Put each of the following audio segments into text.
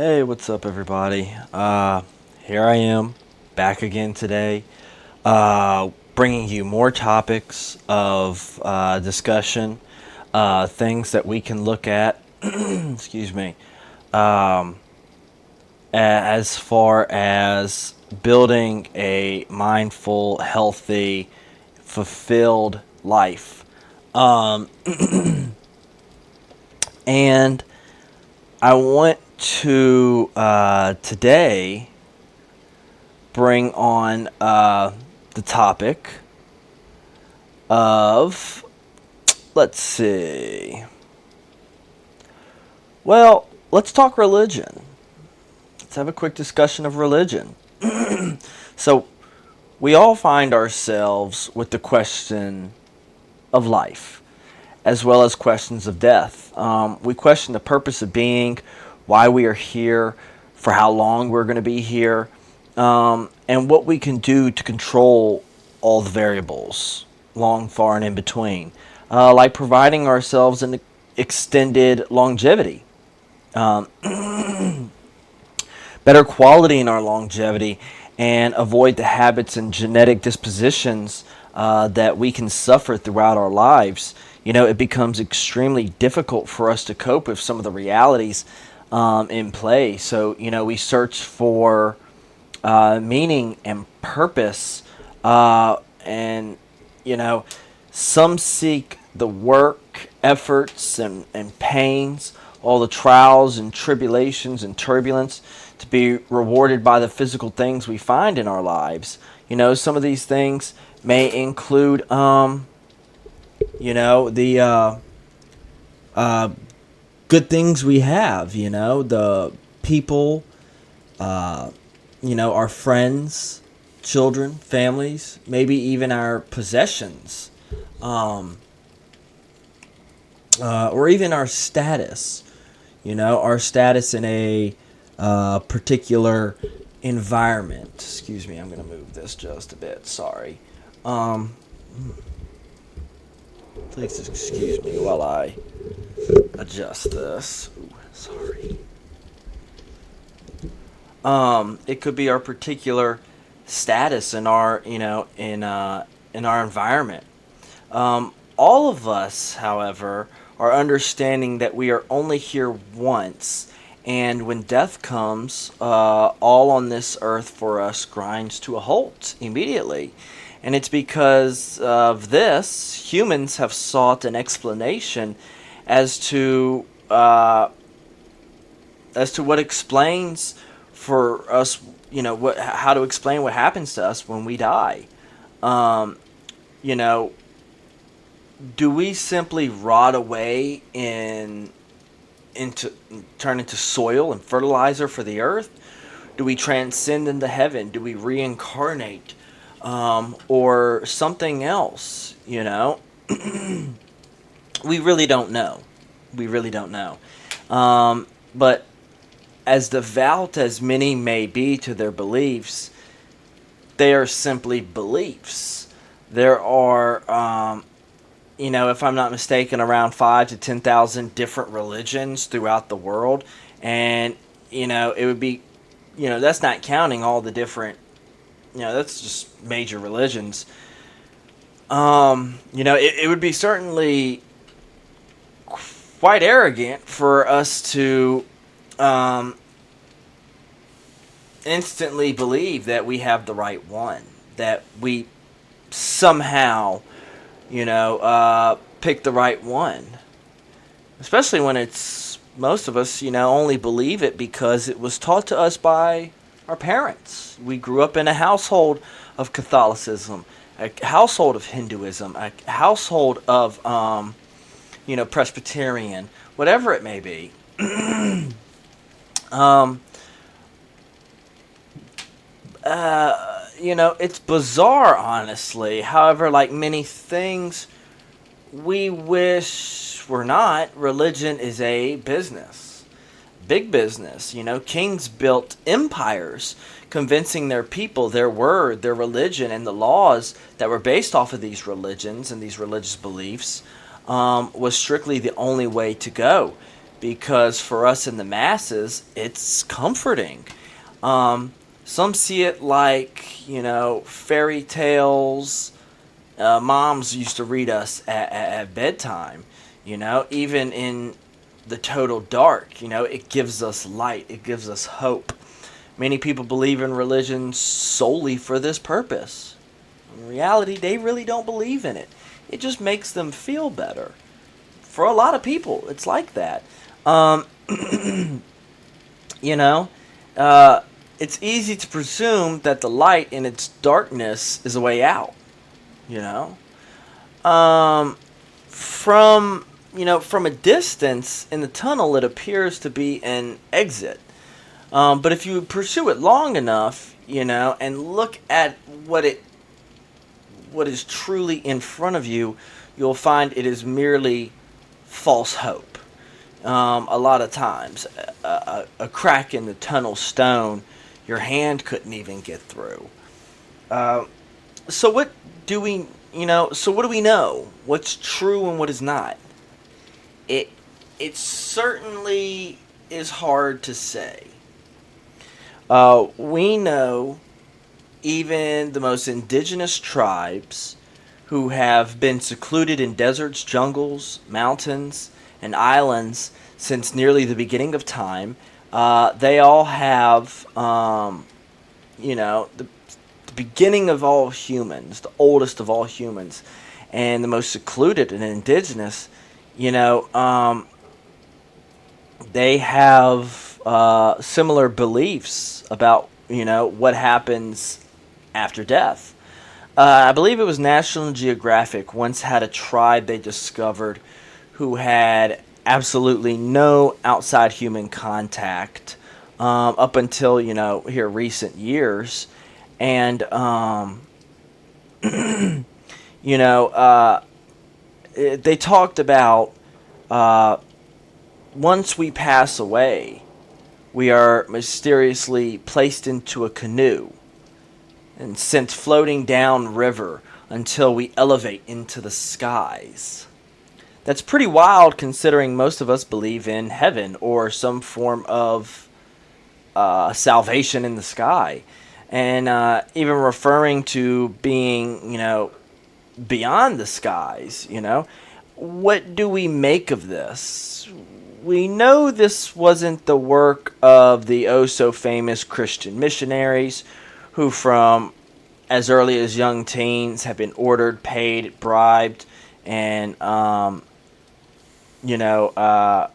Hey, what's up, everybody? Here I am, back again today, bringing you more topics of discussion, things that we can look at. Excuse me. As far as building a mindful, healthy, fulfilled life, and I want to today bring on the topic of, let's see, well, let's talk religion. Let's have a quick discussion of religion. So, we all find ourselves with the question of life, as well as questions of death. We question the purpose of being, why we are here, for how long we're going to be here, and what we can do to control all the variables, long, far, and in between, like providing ourselves an extended longevity, better quality in our longevity, and avoid the habits and genetic dispositions that we can suffer throughout our lives. It becomes extremely difficult for us to cope with some of the realities in play. So, we search for meaning and purpose, and, some seek the work, efforts, and pains, all the trials and tribulations and turbulence to be rewarded by the physical things we find in our lives. Some of these things may include, the good things we have, the people, our friends, children, families, maybe even our possessions, or even our status, our status in a particular environment. Excuse me, I'm going to move this just a bit. Sorry. Please excuse me while I adjust this. Ooh, sorry. It could be our particular status in our, in our environment. All of us, however, are understanding that we are only here once, and when death comes, all on this earth for us grinds to a halt immediately. And it's because of this, humans have sought an explanation as to what explains for us, how to explain what happens to us when we die. You know, do we simply rot away into turn into soil and fertilizer for the earth? Do we transcend into heaven? Do we reincarnate, or something else? We really don't know. We really don't know. But as devout as many may be to their beliefs, they are simply beliefs. There are, if I'm not mistaken, around 5 to 10,000 different religions throughout the world, and it would be, that's not counting all the different, that's just major religions. It would be certainly quite arrogant for us to instantly believe that we have the right one, that we somehow, pick the right one. Especially when it's, most of us, only believe it because it was taught to us by our parents. We grew up in a household of Catholicism, a household of Hinduism, a household of, Presbyterian, whatever it may be. um, it's bizarre, honestly. However, like many things we wish were not, religion is a business. Big business. Kings built empires, convincing their people their word, their religion, and the laws that were based off of these religions and these religious beliefs was strictly the only way to go. because for us in the masses, it's comforting. Some see it like, fairy tales. Moms used to read us at bedtime, even in the total dark, it gives us light, it gives us hope. Many people believe in religion solely for this purpose. In reality, they really don't believe in it. It just makes them feel better. For a lot of people, it's like that. Um, you know, it's easy to presume that the light in its darkness is a way out. You know, um, from from a distance in the tunnel, it appears to be an exit. But if you pursue it long enough, and look at what is truly in front of you, you'll find it is merely false hope. A lot of times, a crack in the tunnel stone, your hand couldn't even get through. Uh, so what do we, So what do we know? What's true and what is not? It it certainly is hard to say. We know even the most indigenous tribes who have been secluded in deserts, jungles, mountains, and islands since nearly the beginning of time. They all have, the beginning of all humans, the oldest of all humans, and the most secluded and indigenous. You know, um, they have similar beliefs about what happens after death. I believe it was National Geographic once had a tribe they discovered who had absolutely no outside human contact up until here recent years, and you know they talked about uh, once we pass away, we are mysteriously placed into a canoe and sent floating down river until we elevate into the skies. That's pretty wild considering most of us believe in heaven or some form of salvation in the sky. And even referring to being, beyond the skies, what do we make of this? We know this wasn't the work of the oh so famous Christian missionaries who, from as early as young teens, have been ordered, paid, bribed, and, you know, uh,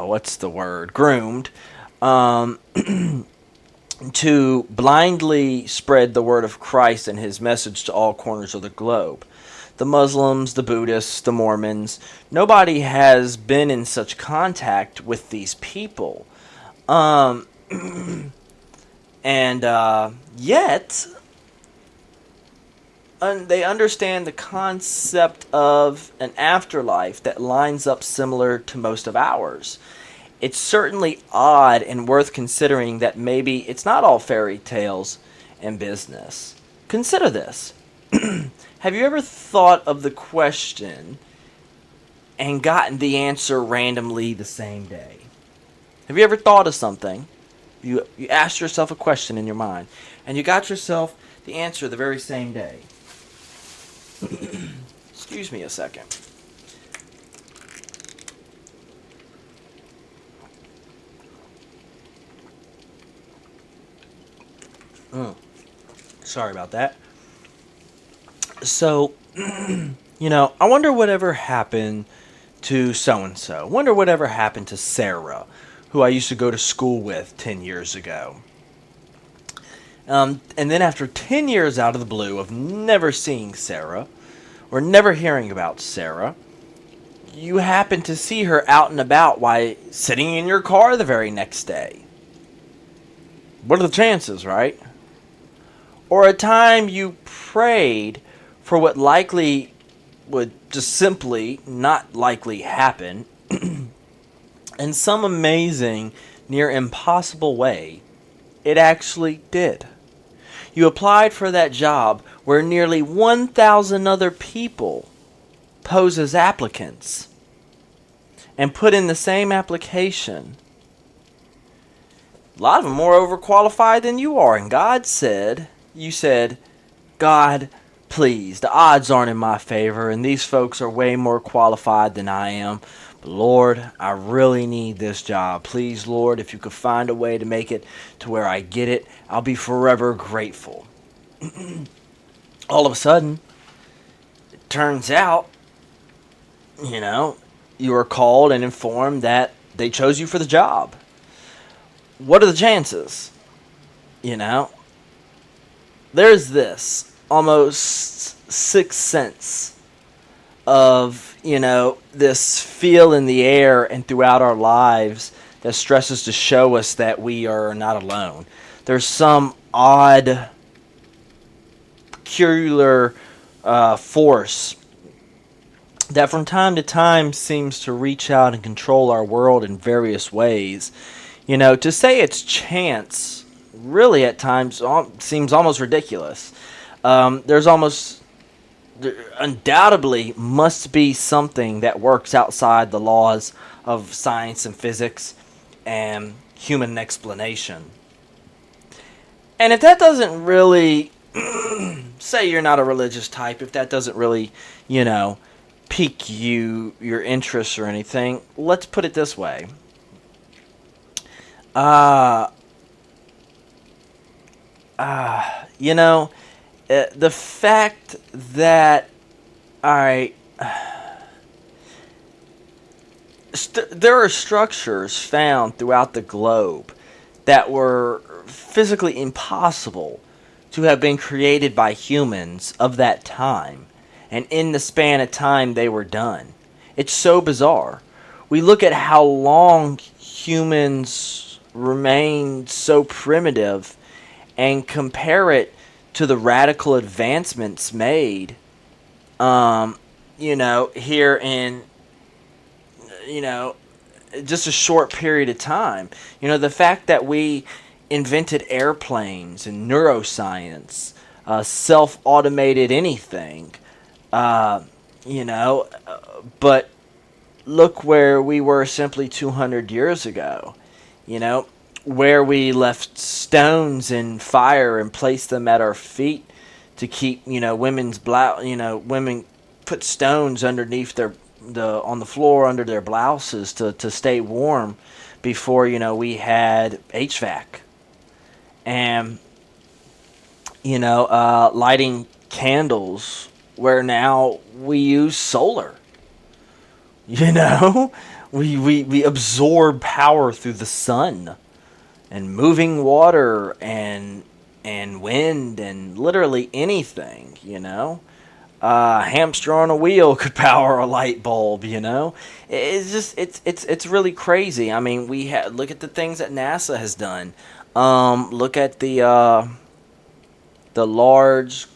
what's the word? Groomed um, to blindly spread the word of Christ and his message to all corners of the globe. The Muslims, the Buddhists, the Mormons, nobody has been in such contact with these people. Um, and yet, they understand the concept of an afterlife that lines up similar to most of ours. It's certainly odd and worth considering that maybe it's not all fairy tales and business. Consider this. Have you ever thought of the question and gotten the answer randomly the same day? Have you ever thought of something? You asked yourself a question in your mind, and you got yourself the answer the very same day. Excuse me a second. Mm, sorry about that. So, I wonder whatever happened to so and so. Wonder whatever happened to Sarah, who I used to go to school with 10 years ago. And then after 10 years out of the blue of never seeing Sarah, or never hearing about Sarah, you happen to see her out and about while sitting in your car the very next day. What are the chances, right? Or a time you prayed for what likely would just simply not likely happen, in some amazing, near impossible way, it actually did. You applied for that job where nearly 1,000 other people pose as applicants. and put in the same application. A lot of them more overqualified than you are. And you said, God, please, the odds aren't in my favor, and these folks are way more qualified than I am. But Lord, I really need this job. Please, Lord, if you could find a way to make it to where I get it, I'll be forever grateful. All of a sudden, it turns out, you are called and informed that they chose you for the job. What are the chances? There's this almost sixth sense of, this feel in the air and throughout our lives that stresses to show us that we are not alone. There's some odd, peculiar force that from time to time seems to reach out and control our world in various ways. To say it's chance really at times seems almost ridiculous. There undoubtedly must be something that works outside the laws of science and physics and human explanation. And if that doesn't really, say you're not a religious type, if that doesn't really, pique your interest or anything, let's put it this way. The fact that there are structures found throughout the globe that were physically impossible to have been created by humans of that time, and in the span of time they were done. It's so bizarre. We look at how long humans remained so primitive and compare it to the radical advancements made, here in, just a short period of time. The fact that we invented airplanes and neuroscience, self-automated anything, but look where we were simply 200 years ago, where we left stones in fire and placed them at our feet to keep, women's women put stones underneath on the floor under their blouses to stay warm before, we had HVAC. And, lighting candles where now we use solar. We absorb power through the sun and moving water and wind and literally anything, hamster on a wheel could power a light bulb, It's just, it's really crazy. I mean, look at the things that NASA has done. Look at the large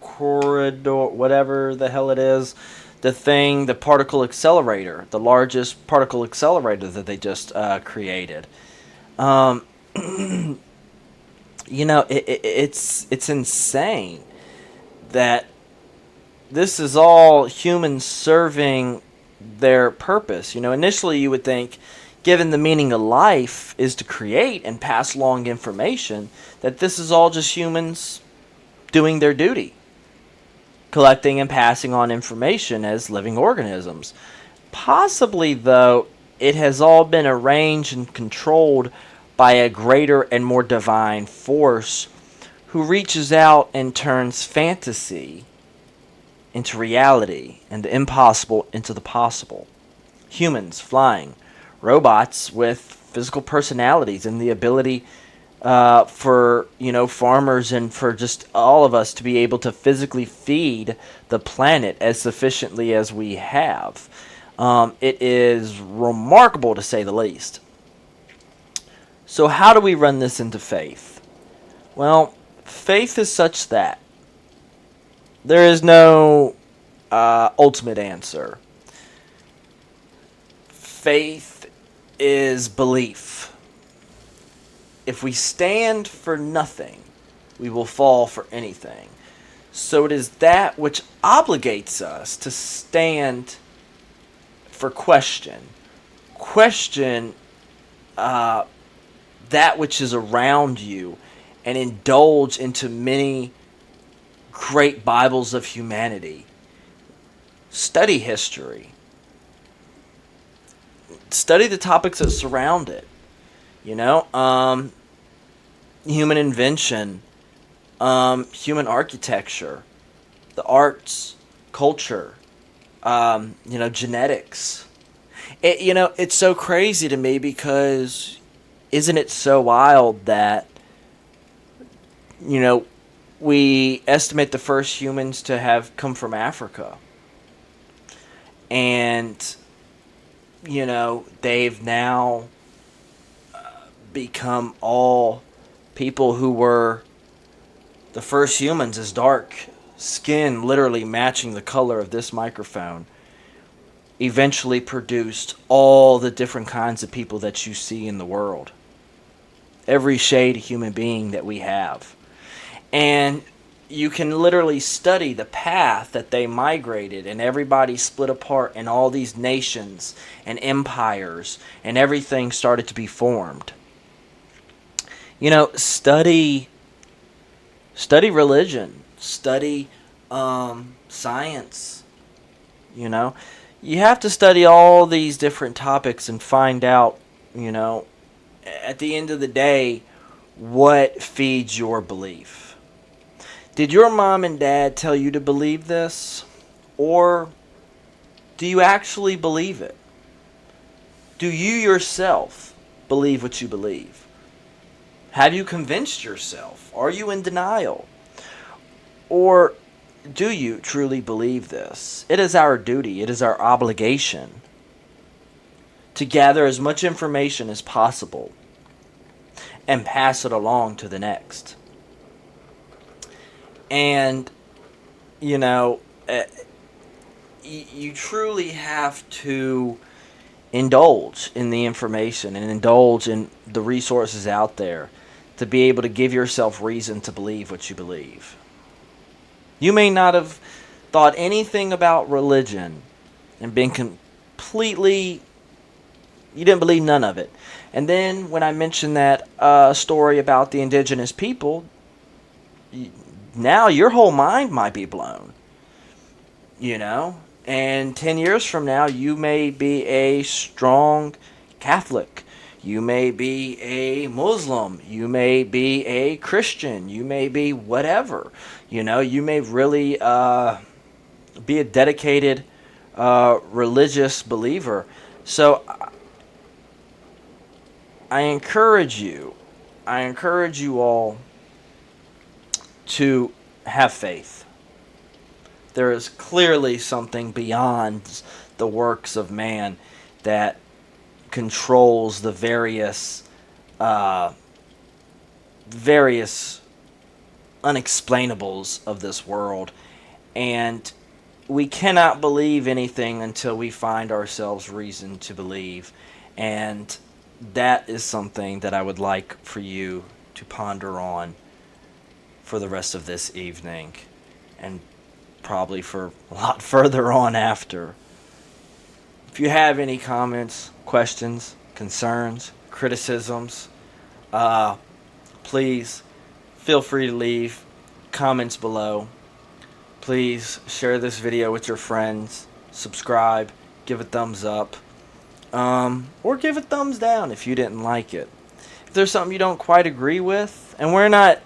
corridor, whatever the hell it is, the particle accelerator, the largest particle accelerator that they just created. It's insane that this is all humans serving their purpose. Initially you would think, given the meaning of life is to create and pass along information, that this is all just humans doing their duty, collecting and passing on information as living organisms. Possibly, though, it has all been arranged and controlled by a greater and more divine force who reaches out and turns fantasy into reality and the impossible into the possible. Humans flying, robots with physical personalities and the ability for farmers and for just all of us to be able to physically feed the planet as sufficiently as we have. It is remarkable, to say the least. So how do we run this into faith? Well, faith is such that there is no ultimate answer. Faith is belief. If we stand for nothing, we will fall for anything. So it is that which obligates us to stand for question. Question that which is around you and indulge into many great Bibles of humanity. Study history. Study the topics that surround it. Human invention, human architecture, the arts, culture, genetics. It's so crazy to me because isn't it so wild that, we estimate the first humans to have come from Africa. And, they've now become all people who were the first humans as dark skin, literally matching the color of this microphone, eventually produced all the different kinds of people that you see in the world. Every shade of human being that we have. And you can literally study the path that they migrated, and everybody split apart, and all these nations and empires and everything started to be formed. Study religion, study science. You have to study all these different topics and find out, at the end of the day, what feeds your belief. Did your mom and dad tell you to believe this? Or do you actually believe it? Do you yourself believe what you believe? Have you convinced yourself? Are you in denial? Or do you truly believe this? It is our duty, it is our obligation to gather as much information as possible and pass it along to the next. And, you truly have to indulge in the information and indulge in the resources out there to be able to give yourself reason to believe what you believe. You may not have thought anything about religion and been completely, you didn't believe none of it. And then when I mentioned that story about the indigenous people, now your whole mind might be blown. And 10 years from now, you may be a strong Catholic. You may be a Muslim. You may be a Christian. You may be whatever. You may really be a dedicated religious believer. So I encourage you all to have faith. There is clearly something beyond the works of man that controls the various unexplainables of this world. And we cannot believe anything until we find ourselves reason to believe. And that is something that I would like for you to ponder on for the rest of this evening, and probably for a lot further on after. If you have any comments, questions, concerns, criticisms, please feel free to leave comments below. Please share this video with your friends, subscribe, give a thumbs up, or give a thumbs down if you didn't like it. If there's something you don't quite agree with, and we're not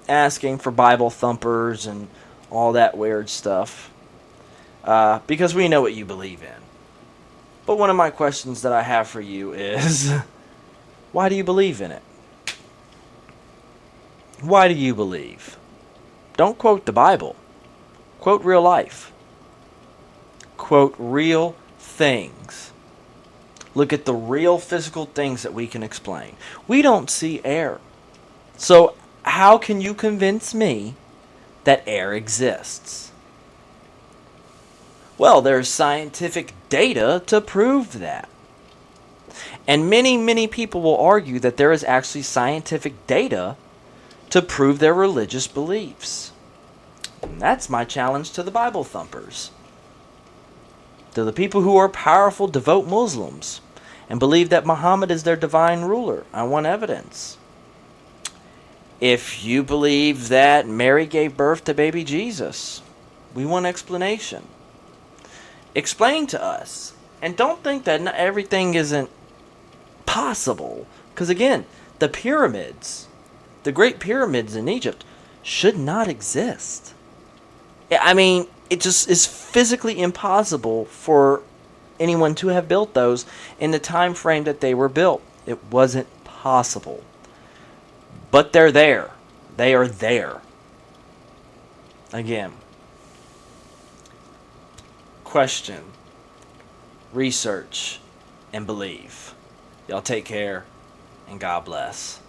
asking for Bible thumpers and all that weird stuff, because we know what you believe in. But one of my questions that I have for you is, why do you believe in it? Why do you believe? Don't quote the Bible. Quote real life. Quote real things. Look at the real physical things that we can explain. We don't see air. So how can you convince me that air exists? Well, there's scientific data to prove that. And many, many people will argue that there is actually scientific data to prove their religious beliefs. And that's my challenge to the Bible thumpers. Do the people who are powerful devout Muslims and believe that Muhammad is their divine ruler? I want evidence. If you believe that Mary gave birth to baby Jesus, we want explanation. Explain to us. And don't think that everything isn't possible. Because again, the pyramids, the great pyramids in Egypt, should not exist. I mean, it just is physically impossible for anyone to have built those in the time frame that they were built. It wasn't possible. But they're there. They are there. Again, question, research, and believe. Y'all take care, and God bless.